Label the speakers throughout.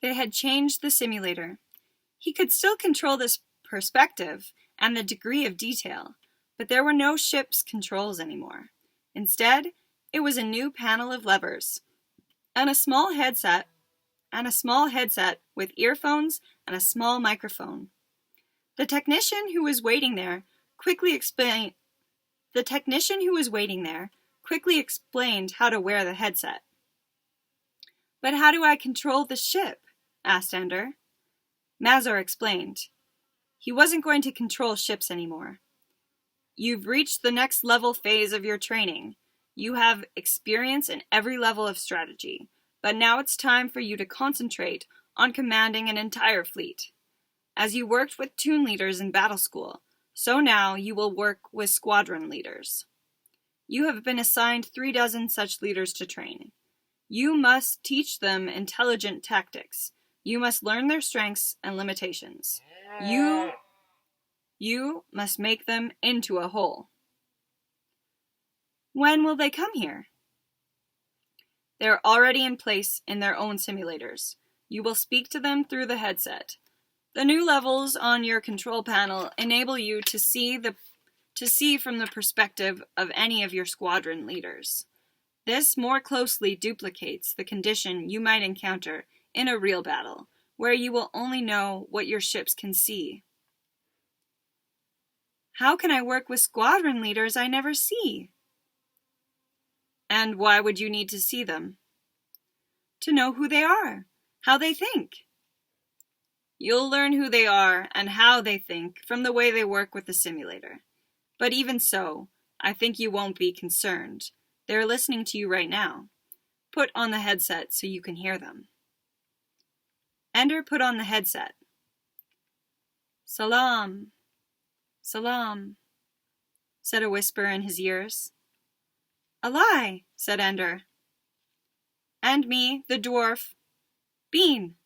Speaker 1: They had changed the simulator. He could still control this perspective and the degree of detail, but there were no ship's controls anymore. Instead, it was a new panel of levers and a small headset with earphones and a small microphone. The technician who was waiting there quickly explained how to wear the headset. "But how do I control the ship?" asked Ender. Mazur explained. He wasn't going to control ships anymore. "You've reached the next level phase of your training. You have experience in every level of strategy, but now it's time for you to concentrate on commanding an entire fleet. As you worked with toon leaders in battle school, so now you will work with squadron leaders. You have been assigned 36 such leaders to train. You must teach them intelligent tactics. You must learn their strengths and limitations. You must make them into a whole." "When will they come here?" "They're already in place in their own simulators. You will speak to them through the headset. The new levels on your control panel enable you to see from the perspective of any of your squadron leaders. This more closely duplicates the condition you might encounter in a real battle, where you will only know what your ships can see." "How can I work with squadron leaders I never see?" "And why would you need to see them?" "To know who they are, how they think." "You'll learn who they are and how they think from the way they work with the simulator. But even so, I think you won't be concerned. They're listening to you right now. Put on the headset so you can hear them." Ender put on the headset. "Salam, salam," said a whisper in his ears. "Alai," said Ender. "And me, the dwarf, Bean.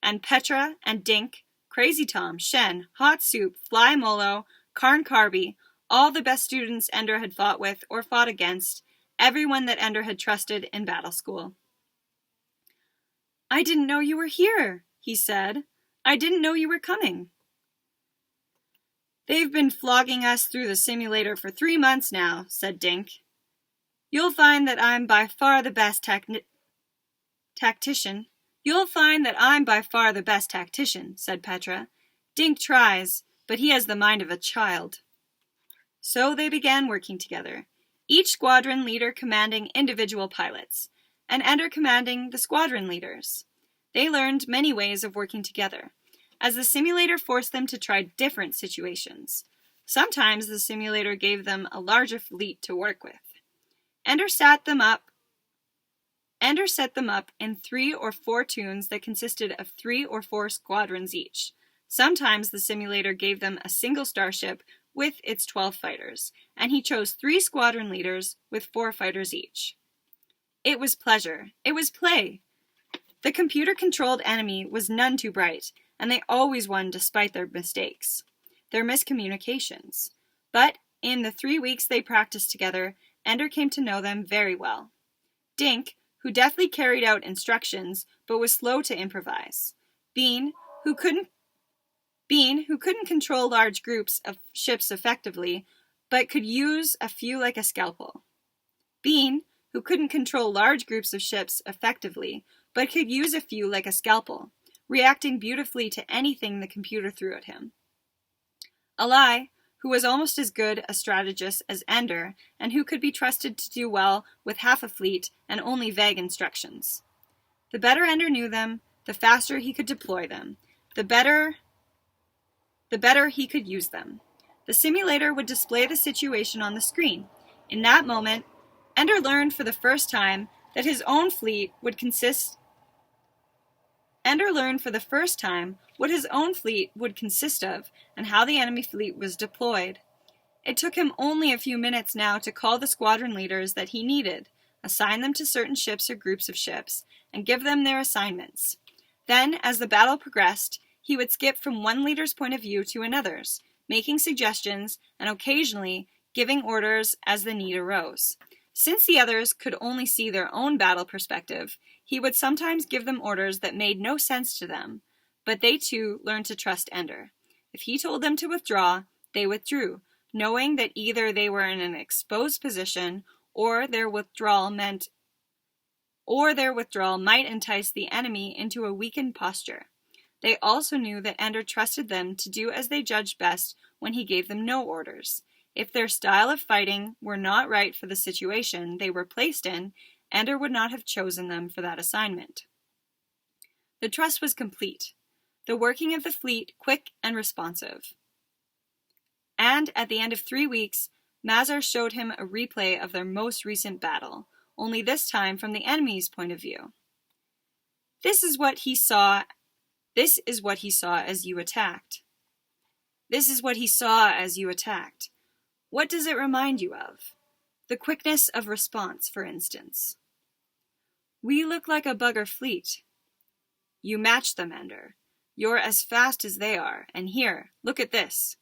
Speaker 1: And Petra and Dink, Crazy Tom, Shen, Hot Soup, Fly Molo, Karn Carby, all the best students Ender had fought with or fought against, everyone that Ender had trusted in battle school." "I didn't know you were here," he said. "I didn't know you were coming." "They've been flogging us through the simulator for 3 months now," said Dink. "You'll find that I'm by far the best tactician, said Petra. "Dink tries, but he has the mind of a child." So they began working together, each squadron leader commanding individual pilots, and Ender commanding the squadron leaders. They learned many ways of working together, as the simulator forced them to try different situations. Sometimes the simulator gave them a larger fleet to work with. Ender set them up in 3 or 4 toons that consisted of 3 or 4 squadrons each. Sometimes the simulator gave them a single starship with its 12 fighters, and he chose 3 squadron leaders with 4 fighters each. It was pleasure. It was play. The computer-controlled enemy was none too bright, and they always won despite their mistakes, their miscommunications. But in the 3 weeks they practiced together, Ender came to know them very well. Dink, who deftly carried out instructions, but was slow to improvise. Bean, who couldn't control large groups of ships effectively, but could use a few like a scalpel. Bean, who couldn't control large groups of ships effectively, but could use a few like a scalpel, reacting beautifully to anything the computer threw at him. Alai, who was almost as good a strategist as Ender, and who could be trusted to do well with half a fleet and only vague instructions. The better Ender knew them, the faster he could deploy them, the better he could use them. The simulator would display the situation on the screen. In that moment, Ender learned for the first time that his own fleet would consist what his own fleet would consist of and how the enemy fleet was deployed. It took him only a few minutes now to call the squadron leaders that he needed, assign them to certain ships or groups of ships, and give them their assignments. Then, as the battle progressed, he would skip from one leader's point of view to another's, making suggestions and occasionally giving orders as the need arose. Since the others could only see their own battle perspective, he would sometimes give them orders that made no sense to them, but they too learned to trust Ender. If he told them to withdraw, they withdrew, knowing that either they were in an exposed position or their withdrawal might entice the enemy into a weakened posture. They also knew that Ender trusted them to do as they judged best when he gave them no orders. If their style of fighting were not right for the situation they were placed in, Ender would not have chosen them for that assignment. The trust was complete, the working of the fleet quick and responsive. And at the end of 3 weeks, Mazar showed him a replay of their most recent battle, only this time from the enemy's point of view. This is what he saw as you attacked. This is what he saw as you attacked. What does it remind you of? The quickness of response, for instance. We look like a bugger fleet. You match them, Ender. You're as fast as they are, and here, look at this.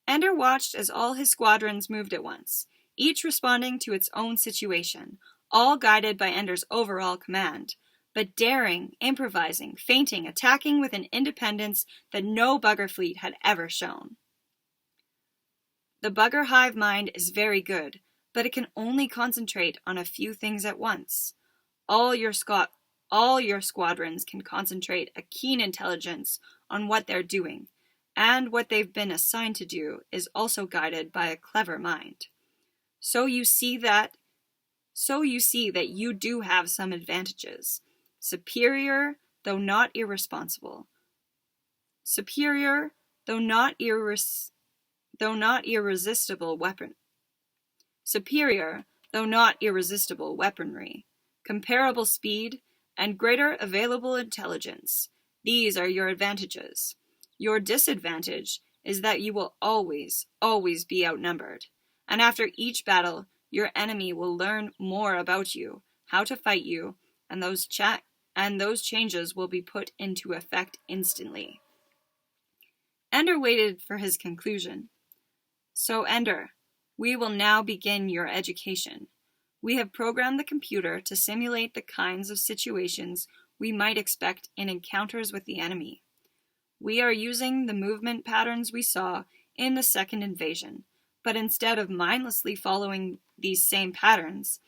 Speaker 1: Ender watched as all his squadrons moved at once, each responding to its own situation, all guided by Ender's overall command, but daring, improvising, feinting, attacking with an independence that no bugger fleet had ever shown. The bugger hive mind is very good, but it can only concentrate on a few things at once. All your squadrons can concentrate a keen intelligence on what they're doing, and what they've been assigned to do is also guided by a clever mind. So you see that you do have some advantages. Superior, though not irresponsible. Superior, though not irresistible weapon. Superior, though not irresistible weaponry. Comparable speed, and greater available intelligence. These are your advantages. Your disadvantage is that you will always be outnumbered. And after each battle, your enemy will learn more about you, how to fight you, and those changes will be put into effect instantly. Ender waited for his conclusion. So, Ender, we will now begin your education. We have programmed the computer to simulate the kinds of situations we might expect in encounters with the enemy. We are using the movement patterns we saw in the second invasion, but instead of mindlessly following these same patterns,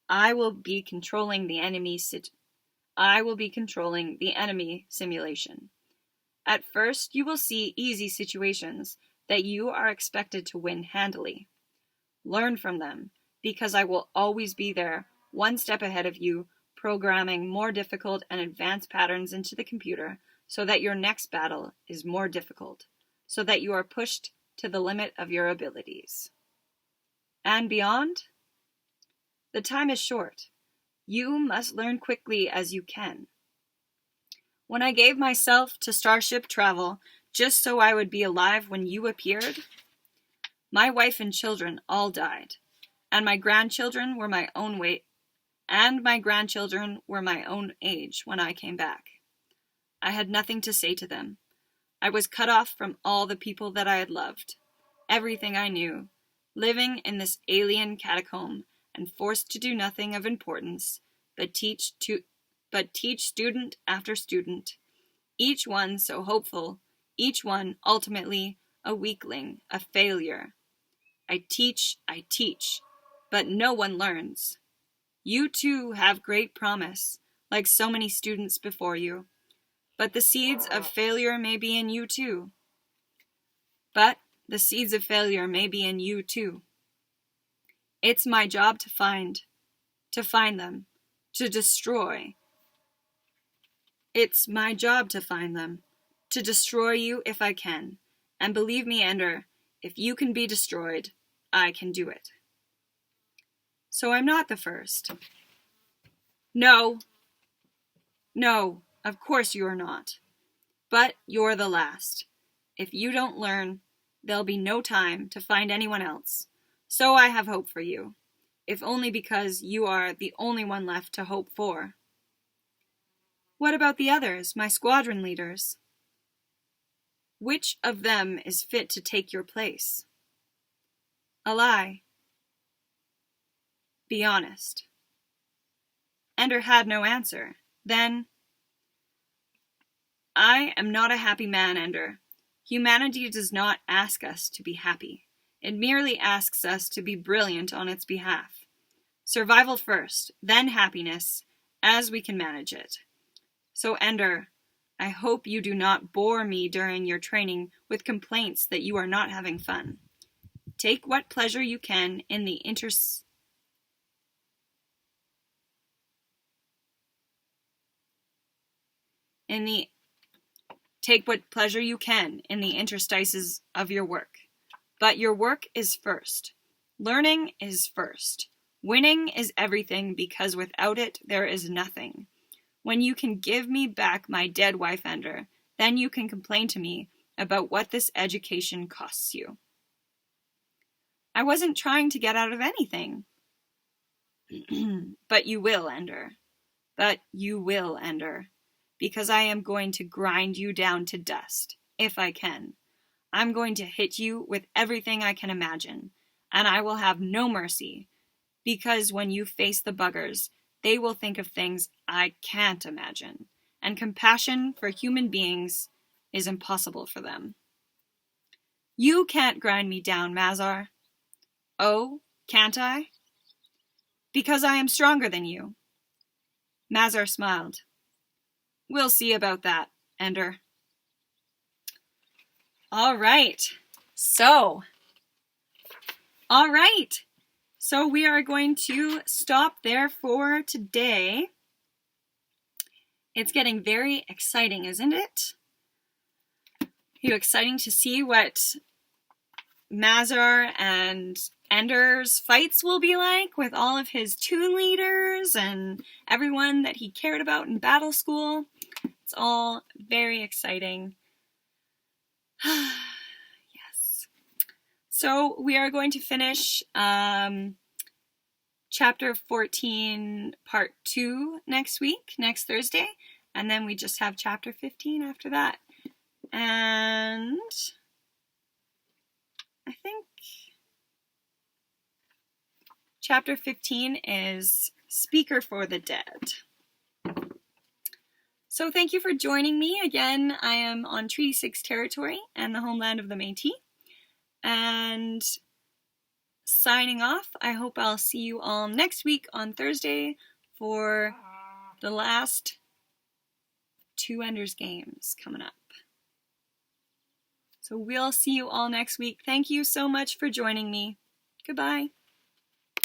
Speaker 1: I will be controlling the enemy simulation. At first, you will see easy situations that you are expected to win handily. Learn from them, because I will always be there, one step ahead of you, programming more difficult and advanced patterns into the computer so that your next battle is more difficult, so that you are pushed to the limit of your abilities. And beyond? The time is short. You must learn quickly as you can. When I gave myself to starship travel just so I would be alive when you appeared, my wife and children all died, and my grandchildren were my own age when I came back. I had nothing to say to them. I was cut off from all the people that I had loved, everything I knew, living in this alien catacomb and forced to do nothing of importance but teach student after student, each one so hopeful, each one ultimately a weakling, a failure. I teach, but no one learns. You too have great promise, like so many students before you, but the seeds of failure may be in you too. It's my job to find them, to destroy. It's my job to find them, to destroy you if I can. And believe me, Ender, if you can be destroyed, I can do it. So I'm not the first. No, of course you are not. But you're the last. If you don't learn, there'll be no time to find anyone else. So I have hope for you, if only because you are the only one left to hope for. What about the others, my squadron leaders? Which of them is fit to take your place? A lie. Be honest. Ender had no answer. Then, I am not a happy man, Ender. Humanity does not ask us to be happy. It merely asks us to be brilliant on its behalf. Survival first, then happiness, as we can manage it. So, Ender, I hope you do not bore me during your training with complaints that you are not having fun. Take what pleasure you can in the Take what pleasure you can in the interstices of your work. But your work is first. Learning is first. Winning is everything, because without it there is nothing. When you can give me back my dead wife, Ender, then you can complain to me about what this education costs you. I wasn't trying to get out of anything. But you will, Ender. But you will, Ender. Because I am going to grind you down to dust, if I can. I'm going to hit you with everything I can imagine, and I will have no mercy, because when you face the buggers, they will think of things I can't imagine, and compassion for human beings is impossible for them. You can't grind me down, Mazar. Oh, can't I? Because I am stronger than you. Mazar smiled. We'll see about that, Ender. All right. So we are going to stop there for today. It's getting very exciting, isn't it? Are you exciting to see what Mazar and Ender's fights will be like with all of his toon leaders and everyone that he cared about in battle school? It's all very exciting. Yes. So we are going to finish chapter 14 part 2 next Thursday, and then we just have chapter 15 after that. And I think chapter 15 is Speaker for the Dead. So thank you for joining me. Again, I am on Treaty 6 territory and the homeland of the Métis. And signing off, I hope I'll see you all next week on Thursday for the last 2 Ender's games coming up. So we'll see you all next week. Thank you so much for joining me. Goodbye.